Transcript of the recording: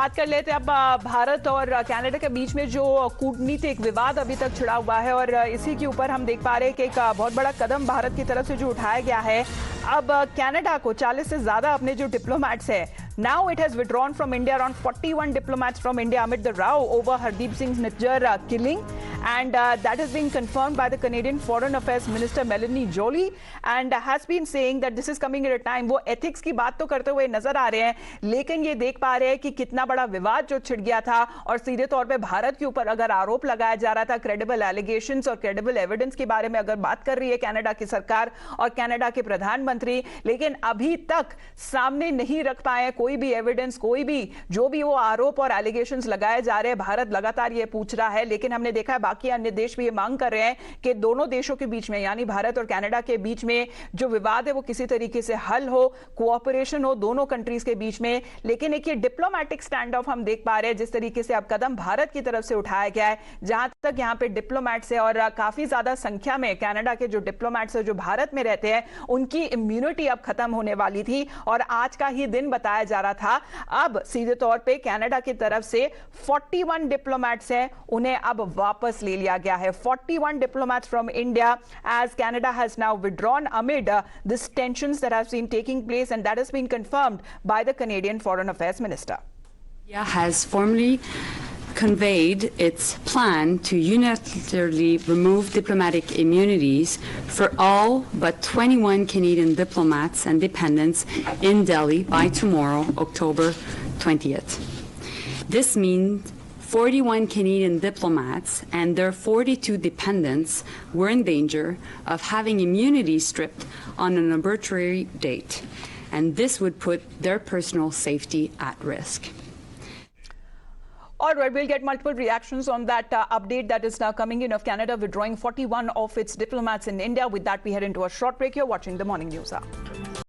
बात कर लेते हैं अब भारत और कनाडा के बीच में जो कूटनीतिक विवाद अभी तक छिड़ा हुआ है और इसी के ऊपर हम देख पा रहे हैं कि एक बहुत बड़ा कदम भारत की तरफ से जो उठाया गया है। अब कनाडा को 40 से ज्यादा अपने जो डिप्लोमेट्स है, now it has withdrawn from India around 41 diplomats from India amid the row over Hardeep Singh Nijjar killing, and that has been confirmed by the Canadian Foreign Affairs Minister Melanie Joly and has been saying that this is coming at a time, वो ethics की बात तो करते हुए नजर आ रहे हैं, लेकिन ये देख पा रहे हैं कि कितना बड़ा विवाद जो छिड़ गया था और सीधे तौर पे भारत के ऊपर अगर आरोप लगाया जा रहा था, क्रेडिबल एलिगेशंस और क्रेडिबल एविडेंस के बारे में अगर बात कर रही है कनाडा की सरकार और कनाडा के प्रधानमंत्री, लेकिन अभी तक सामने नहीं रख पाए कोई भी एविडेंस, कोई भी जो भी वो आरोप और एलिगेशंस लगाए जा रहे हैं। भारत लगातार ये पूछ रहा है, लेकिन हमने देखा है बाकी अन्य देश भी ये मांग कर रहे हैं कि दोनों देशों के बीच में यानी भारत और कनाडा के बीच में जो विवाद है वो किसी तरीके से हल हो, कोऑपरेशन हो दोनों कंट्रीज के बीच में। लेकिन एक ये डिप्लोमैटिक स्टैंड ऑफ हम देख पा रहे हैं जिस तरीके से अब कदम भारत की तरफ से उठाया गया है, जहां तक यहां पे डिप्लोमैट्स है और काफी ज्यादा संख्या में कनाडा के जो डिप्लोमैट्स है जो भारत में रहते हैं उनकी इम्यूनिटी अब खत्म होने वाली थी और आज का ही दिन बताया जा रहा था। अब सीधे तौर पे कनाडा की तरफ से 41 डिप्लोमैट्स हैं, उन्हें अब वापस ले लिया गया है। 41 diplomats from India as Canada has now withdrawn amid this tensions that have been taking place, and that has been confirmed by the Canadian Foreign Affairs Minister. India has formally conveyed its plan to unilaterally remove diplomatic immunities for all but 21 Canadian diplomats and dependents in Delhi by tomorrow, October 20th. This means 41 Canadian diplomats and their 42 dependents were in danger of having immunity stripped on an arbitrary date, and this would put their personal safety at risk. All right, we'll get multiple reactions on that update that is now coming in of Canada withdrawing 41 of its diplomats in India. With that, we head into a short break. You're watching the Morning News Hour.